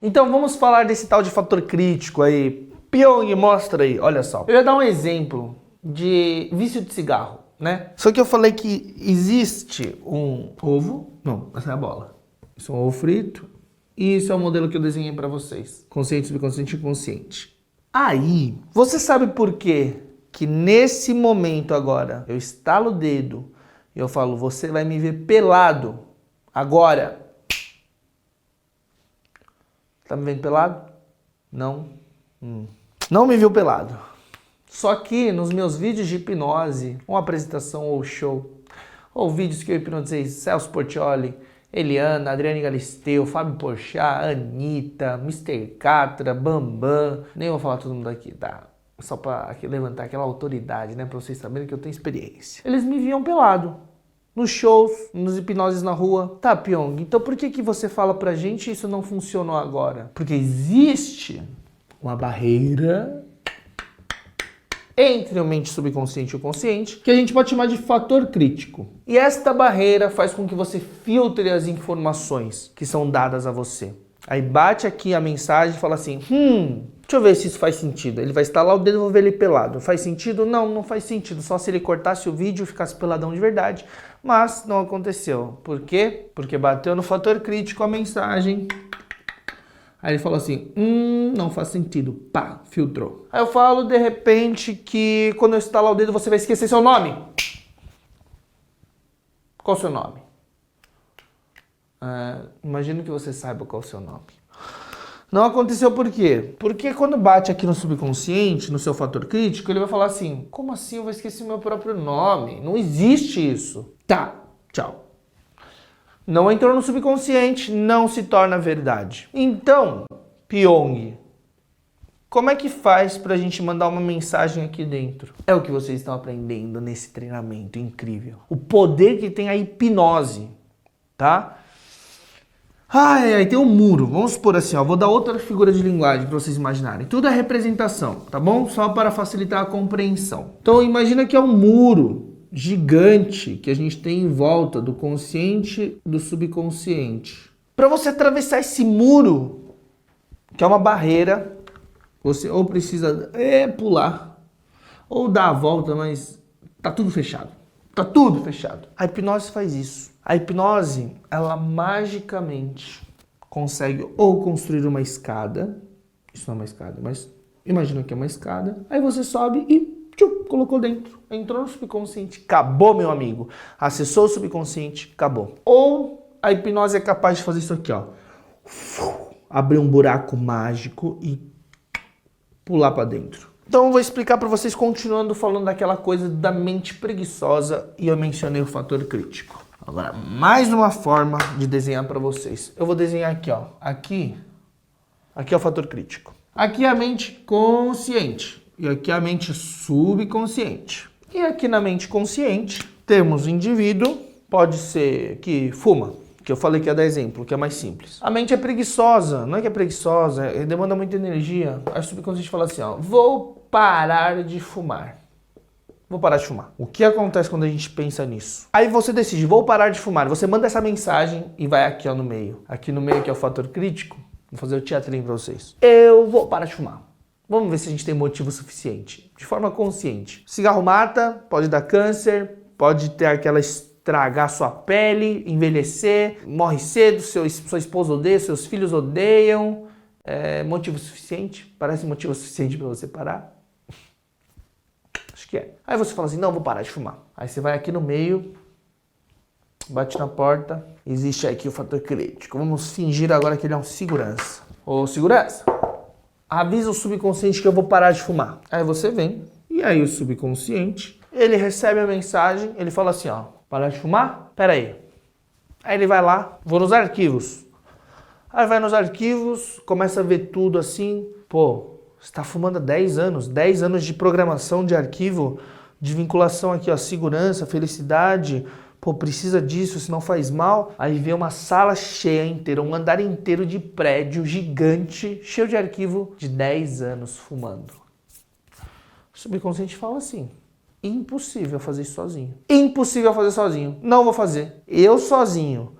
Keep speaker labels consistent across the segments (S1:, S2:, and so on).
S1: Então vamos falar desse tal de fator crítico aí. Pyong, mostra aí, olha só. Eu ia dar um exemplo de vício de cigarro, né? Só que eu falei que existe um ovo, não, essa é a bola. Isso é um ovo frito e isso é o modelo que eu desenhei pra vocês. Consciente, subconsciente e inconsciente. Aí, você sabe por quê que nesse momento agora eu estalo o dedo e eu falo, você vai me ver pelado agora. Tá me vendo pelado? Não. Não me viu pelado. Só que nos meus vídeos de hipnose, uma apresentação ou show, ou vídeos que eu hipnotizei Celso Portiolli, Eliana, Adriane Galisteu, Fábio Porchat, Anitta, Mr. Catra, Bambam, nem vou falar todo mundo aqui, tá? Só pra levantar aquela autoridade, né? Pra vocês saberem que eu tenho experiência. Eles me viam pelado. Nos shows, nos hipnoses na rua. Tá, Pyong, então por que você fala pra gente isso não funcionou agora? Porque existe uma barreira entre a mente subconsciente e o consciente, que a gente pode chamar de fator crítico. E esta barreira faz com que você filtre as informações que são dadas a você. Aí bate aqui a mensagem e fala assim, deixa eu ver se isso faz sentido. Ele vai estalar o dedo e vou ver ele pelado. Faz sentido? Não, não faz sentido. Só se ele cortasse o vídeo e ficasse peladão de verdade. Mas não aconteceu. Por quê? Porque bateu no fator crítico a mensagem. Aí ele falou assim, não faz sentido. Pá, filtrou. Aí eu falo, de repente, que quando eu estalar o dedo você vai esquecer seu nome. Qual o seu nome? Imagino que você saiba qual é o seu nome. Não aconteceu por quê? Porque quando bate aqui no subconsciente, no seu fator crítico, ele vai falar assim, como assim eu vou esquecer meu próprio nome? Não existe isso. Tá, tchau. Não entrou no subconsciente, não se torna verdade. Então, Pyong, como é que faz pra gente mandar uma mensagem aqui dentro? É o que vocês estão aprendendo nesse treinamento incrível. O poder que tem a hipnose, tá? Aí tem um muro, vamos supor assim, ó, vou dar outra figura de linguagem para vocês imaginarem. Tudo é representação, tá bom? Só para facilitar a compreensão. Então imagina que é um muro gigante que a gente tem em volta do consciente e do subconsciente. Para você atravessar esse muro, que é uma barreira, você ou precisa pular, ou dar a volta, mas tá tudo fechado. Tá tudo fechado. A hipnose faz isso. A hipnose, ela magicamente consegue ou construir uma escada, isso não é uma escada, mas imagina que é uma escada, aí você sobe e colocou dentro, entrou no subconsciente, acabou, meu amigo. Acessou o subconsciente, acabou. Ou a hipnose é capaz de fazer isso aqui, ó, abrir um buraco mágico e pular para dentro. Então eu vou explicar para vocês continuando falando daquela coisa da mente preguiçosa e eu mencionei o fator crítico. Agora, mais uma forma de desenhar para vocês. Eu vou desenhar aqui, ó. Aqui é o fator crítico. Aqui é a mente consciente e aqui é a mente subconsciente. E aqui na mente consciente temos o indivíduo, pode ser que fuma, que eu falei que ia dar exemplo, que é mais simples. A mente é preguiçosa, não é que é preguiçosa, demanda muita energia. Aí o subconsciente fala assim, ó, vou parar de fumar. Vou parar de fumar. O que acontece quando a gente pensa nisso? Aí você decide, vou parar de fumar. Você manda essa mensagem e vai aqui ó, no meio. Aqui no meio que é o fator crítico. Vou fazer o teatrinho pra vocês. Eu vou parar de fumar. Vamos ver se a gente tem motivo suficiente. De forma consciente. Cigarro mata, pode dar câncer, pode ter aquela estragar sua pele, envelhecer, morre cedo, sua esposa odeia, seus filhos odeiam. Motivo suficiente? Parece motivo suficiente pra você parar? Acho que é. Aí você fala assim, não, vou parar de fumar. Aí você vai aqui no meio, bate na porta, existe aqui o fator crítico. Vamos fingir agora que ele é um segurança. Ô, segurança, avisa o subconsciente que eu vou parar de fumar. Aí você vem, e aí o subconsciente, ele recebe a mensagem, ele fala assim, ó, parar de fumar? Pera aí. Aí ele vai lá, vou nos arquivos. Aí vai nos arquivos, começa a ver tudo assim, pô, você está fumando há 10 anos de programação de arquivo, de vinculação aqui, ó, segurança, felicidade, pô, precisa disso, senão faz mal. Aí vê uma sala cheia inteira, um andar inteiro de prédio gigante, cheio de arquivo de 10 anos fumando. O subconsciente fala assim, impossível fazer isso sozinho. Impossível fazer sozinho, não vou fazer. Eu sozinho,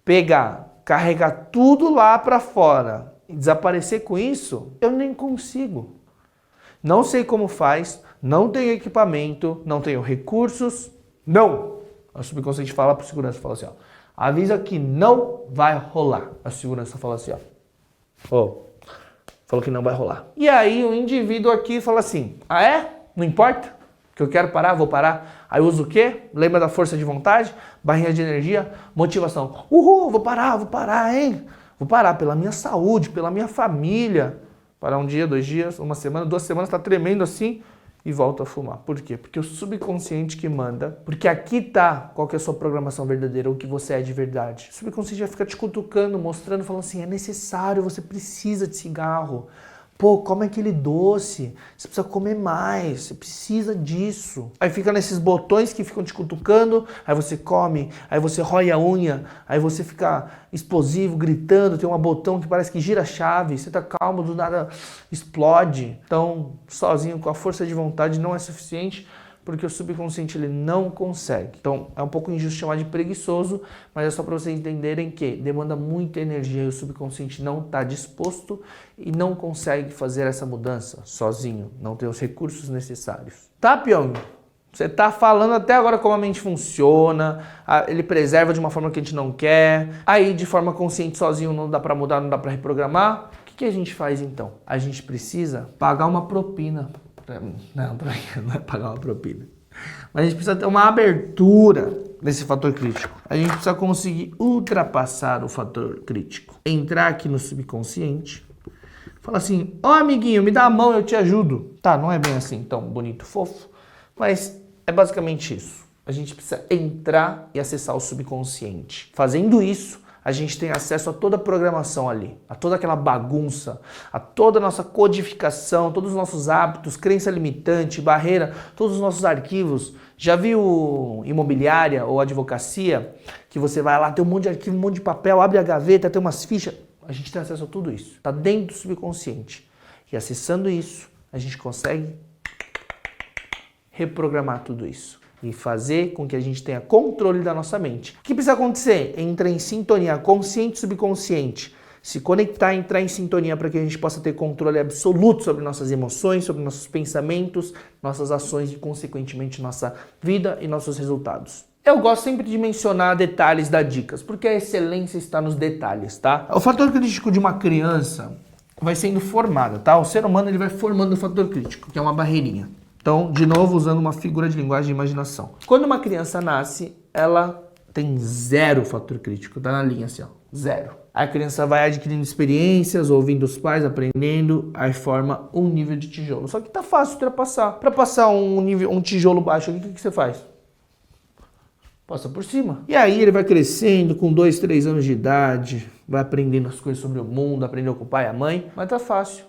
S1: pegar, carregar tudo lá pra fora, desaparecer com isso, eu nem consigo. Não sei como faz, não tenho equipamento, não tenho recursos, não. O subconsciente fala para o segurança, fala assim, ó, avisa que não vai rolar. A segurança fala assim, ó, falou que não vai rolar. E aí o indivíduo aqui fala assim, ah é? Não importa? Que eu quero parar, vou parar. Aí usa o quê? Lembra da força de vontade? Barrinha de energia, motivação. Uhul, vou parar, hein? Vou parar pela minha saúde, pela minha família. Parar um dia, 2 dias, 1 semana, 2 semanas, tá tremendo assim e volta a fumar. Por quê? Porque o subconsciente que manda, porque aqui tá qual que é a sua programação verdadeira, o que você é de verdade. O subconsciente vai ficar te cutucando, mostrando, falando assim, é necessário, você precisa de cigarro. Pô, come aquele doce, você precisa comer mais, você precisa disso. Aí fica nesses botões que ficam te cutucando, aí você come, aí você rói a unha, aí você fica explosivo, gritando, tem um botão que parece que gira a chave, você tá calmo, do nada explode. Então, sozinho, com a força de vontade não é suficiente, porque o subconsciente ele não consegue. Então, é um pouco injusto chamar de preguiçoso, mas é só para vocês entenderem que demanda muita energia e o subconsciente não está disposto e não consegue fazer essa mudança sozinho, não tem os recursos necessários. Tá, Pyong? Você tá falando até agora como a mente funciona, ele preserva de uma forma que a gente não quer, aí de forma consciente sozinho não dá para mudar, não dá para reprogramar. O que a gente faz então? A gente precisa pagar uma propina. Não é pagar uma propina. Mas a gente precisa ter uma abertura nesse fator crítico. A gente precisa conseguir ultrapassar o fator crítico. Entrar aqui no subconsciente. Falar assim, ó amiguinho, me dá a mão, eu te ajudo. Tá, não é bem assim tão bonito, fofo. Mas é basicamente isso. A gente precisa entrar e acessar o subconsciente. Fazendo isso, a gente tem acesso a toda a programação ali, a toda aquela bagunça, a toda a nossa codificação, todos os nossos hábitos, crença limitante, barreira, todos os nossos arquivos. Já viu imobiliária ou advocacia? Que você vai lá, tem um monte de arquivo, um monte de papel, abre a gaveta, tem umas fichas. A gente tem acesso a tudo isso. Está dentro do subconsciente. E acessando isso, a gente consegue reprogramar tudo isso. E fazer com que a gente tenha controle da nossa mente. O que precisa acontecer? Entrar em sintonia consciente e subconsciente. Se conectar, entrar em sintonia para que a gente possa ter controle absoluto sobre nossas emoções, sobre nossos pensamentos, nossas ações e, consequentemente, nossa vida e nossos resultados. Eu gosto sempre de mencionar detalhes das dicas, porque a excelência está nos detalhes, tá? O fator crítico de uma criança vai sendo formado, tá? O ser humano ele vai formando o fator crítico, que é uma barreirinha. Então, de novo, usando uma figura de linguagem de imaginação. Quando uma criança nasce, ela tem 0 fator crítico, tá na linha assim, ó, 0. A criança vai adquirindo experiências, ouvindo os pais, aprendendo, aí forma um nível de tijolo. Só que tá fácil ultrapassar. Para passar um tijolo baixo, o que você faz? Passa por cima. E aí ele vai crescendo com 2, 3 anos de idade, vai aprendendo as coisas sobre o mundo, aprendeu com o pai e a mãe, mas tá fácil.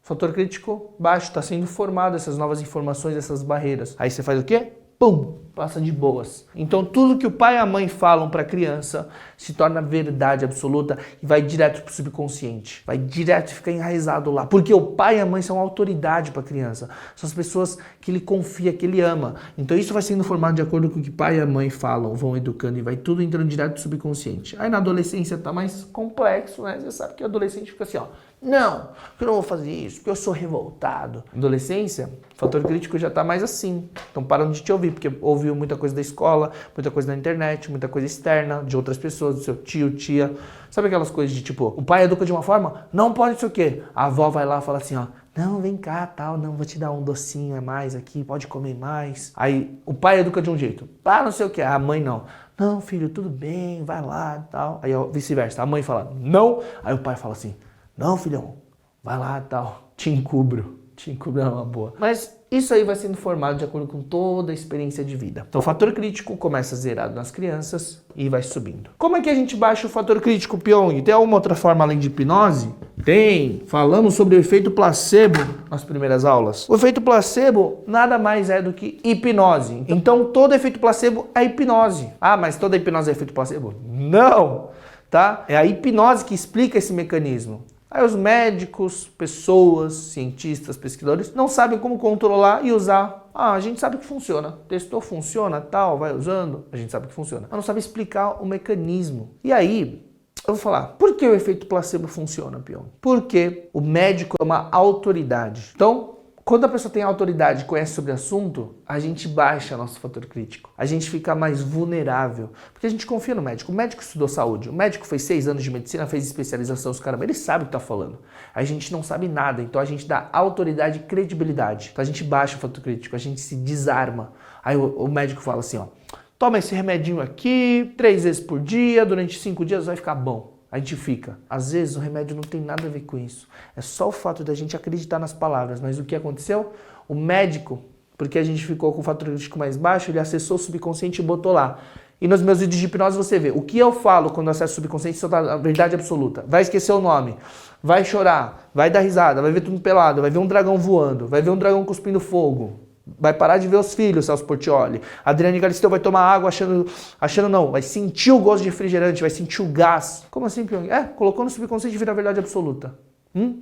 S1: Fator crítico baixo, está sendo formado essas novas informações, essas barreiras. Aí você faz o quê? Pum! Passa de boas. Então tudo que o pai e a mãe falam para a criança se torna verdade absoluta e vai direto para o subconsciente. Vai direto e fica enraizado lá. Porque o pai e a mãe são autoridade para a criança. São as pessoas que ele confia, que ele ama. Então isso vai sendo formado de acordo com o que o pai e a mãe falam, vão educando e vai tudo entrando direto para o subconsciente. Aí na adolescência tá mais complexo, né? Você sabe que o adolescente fica assim, ó. Não, eu não vou fazer isso, porque eu sou revoltado. Adolescência, o fator crítico já tá mais assim. Então param de te ouvir, porque ouviu muita coisa da escola, muita coisa na internet, muita coisa externa, de outras pessoas, do seu tio, tia. Sabe aquelas coisas de tipo, o pai educa de uma forma, não pode isso o quê? A avó vai lá e fala assim, ó, não, vem cá, tal, não, vou te dar um docinho a mais aqui, pode comer mais. Aí o pai educa de um jeito, não sei o quê, a mãe não. Não, filho, tudo bem, vai lá, tal. Aí vice-versa, a mãe fala, não, aí o pai fala assim, não, filhão, vai lá e tal, te encubro é uma boa. Mas isso aí vai sendo formado de acordo com toda a experiência de vida. Então o fator crítico começa zerado nas crianças e vai subindo. Como é que a gente baixa o fator crítico, Pyong? Tem alguma outra forma além de hipnose? Tem. Falamos sobre o efeito placebo nas primeiras aulas. O efeito placebo nada mais é do que hipnose. Então todo efeito placebo é hipnose. Ah, mas toda hipnose é efeito placebo? Não! Tá? É a hipnose que explica esse mecanismo. Aí os médicos, pessoas, cientistas, pesquisadores não sabem como controlar e usar. A gente sabe que funciona. Testou, funciona, tal, vai usando. A gente sabe que funciona. Mas não sabe explicar o mecanismo. E aí, Eu vou falar, por que o efeito placebo funciona, Pyong? Porque o médico é uma autoridade. Então, quando a pessoa tem autoridade e conhece sobre o assunto, a gente baixa nosso fator crítico. A gente fica mais vulnerável. Porque a gente confia no médico. O médico estudou saúde. O médico fez 6 anos de medicina, fez especialização, os caramba. Ele sabe o que tá falando. A gente não sabe nada. Então a gente dá autoridade e credibilidade. Então a gente baixa o fator crítico. A gente se desarma. Aí o médico fala assim, ó. Toma esse remedinho aqui, 3 vezes por dia, durante 5 dias vai ficar bom. A gente fica. Às vezes o remédio não tem nada a ver com isso. É só o fato da gente acreditar nas palavras. Mas o que aconteceu? O médico, porque a gente ficou com o fator crítico mais baixo, ele acessou o subconsciente e botou lá. E nos meus vídeos de hipnose você vê. O que eu falo quando eu acesso o subconsciente só tá a verdade absoluta. Vai esquecer o nome, vai chorar, vai dar risada, vai ver tudo pelado, vai ver um dragão voando, vai ver um dragão cuspindo fogo. Vai parar de ver os filhos, Celso Portiolli. Adriane Galisteu vai tomar água achando não, vai sentir o gosto de refrigerante, vai sentir o gás. Como assim, Pyong? Colocou no subconsciente e vira a verdade absoluta.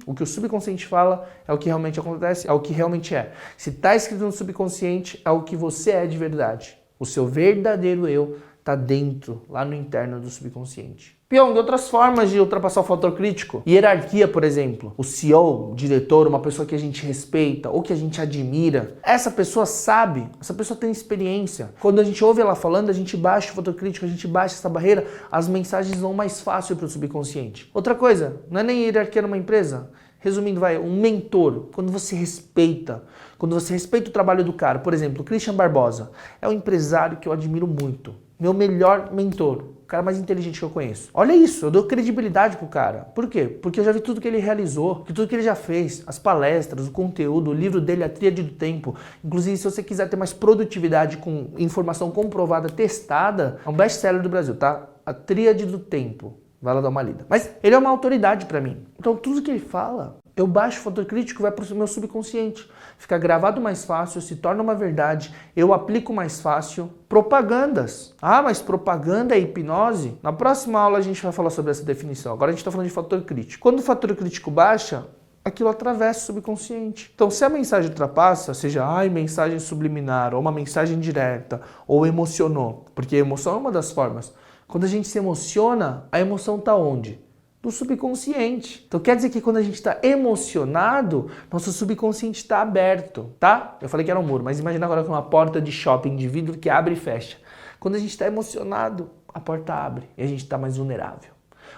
S1: O que o subconsciente fala é o que realmente acontece, é o que realmente é. Se está escrito no subconsciente, é o que você é de verdade. O seu verdadeiro eu está dentro, lá no interno do subconsciente. Pyong, outras formas de ultrapassar o fator crítico. Hierarquia, por exemplo. O CEO, o diretor, uma pessoa que a gente respeita ou que a gente admira. Essa pessoa sabe, essa pessoa tem experiência. Quando a gente ouve ela falando, a gente baixa o fator crítico, a gente baixa essa barreira, as mensagens vão mais fácil para o subconsciente. Outra coisa, não é nem hierarquia numa empresa. Resumindo, um mentor, quando você respeita o trabalho do cara. Por exemplo, o Christian Barbosa é um empresário que eu admiro muito. Meu melhor mentor. O cara mais inteligente que eu conheço. Olha isso, eu dou credibilidade pro cara. Por quê? Porque eu já vi tudo que ele realizou, tudo que ele já fez, as palestras, o conteúdo, o livro dele, A Tríade do Tempo. Inclusive, se você quiser ter mais produtividade com informação comprovada, testada, é um best-seller do Brasil, tá? A Tríade do Tempo. Vai lá dar uma lida. Mas ele é uma autoridade pra mim. Então, tudo que ele fala, eu baixo o fator crítico, vai pro meu subconsciente. Fica gravado mais fácil, se torna uma verdade, eu aplico mais fácil. Propagandas. Ah, mas propaganda é hipnose? Na próxima aula a gente vai falar sobre essa definição. Agora a gente está falando de fator crítico. Quando o fator crítico baixa, aquilo atravessa o subconsciente. Então, se a mensagem ultrapassa, seja mensagem subliminar, ou uma mensagem direta, ou emocionou, porque a emoção é uma das formas. Quando a gente se emociona, a emoção está onde? No subconsciente. Então quer dizer que quando a gente está emocionado, nosso subconsciente está aberto, tá? Eu falei que era um muro, mas imagina agora com uma porta de shopping de vidro que abre e fecha. Quando a gente está emocionado, a porta abre e a gente está mais vulnerável.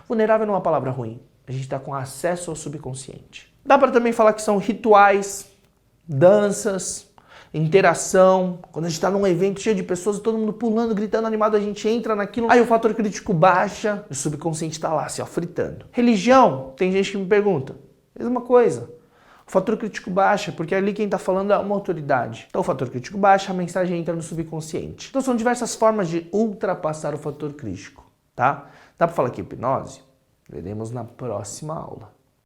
S1: Vulnerável não é uma palavra ruim. A gente está com acesso ao subconsciente. Dá para também falar que são rituais, danças, interação. Quando a gente está num evento cheio de pessoas, todo mundo pulando, gritando, animado, a gente entra naquilo. Aí o fator crítico baixa, o subconsciente está lá, assim, ó, fritando. Religião, tem gente que me pergunta. Mesma coisa. O fator crítico baixa, porque ali quem está falando é uma autoridade. Então o fator crítico baixa, a mensagem entra no subconsciente. Então são diversas formas de ultrapassar o fator crítico, tá? Dá para falar que hipnose? Veremos na próxima aula.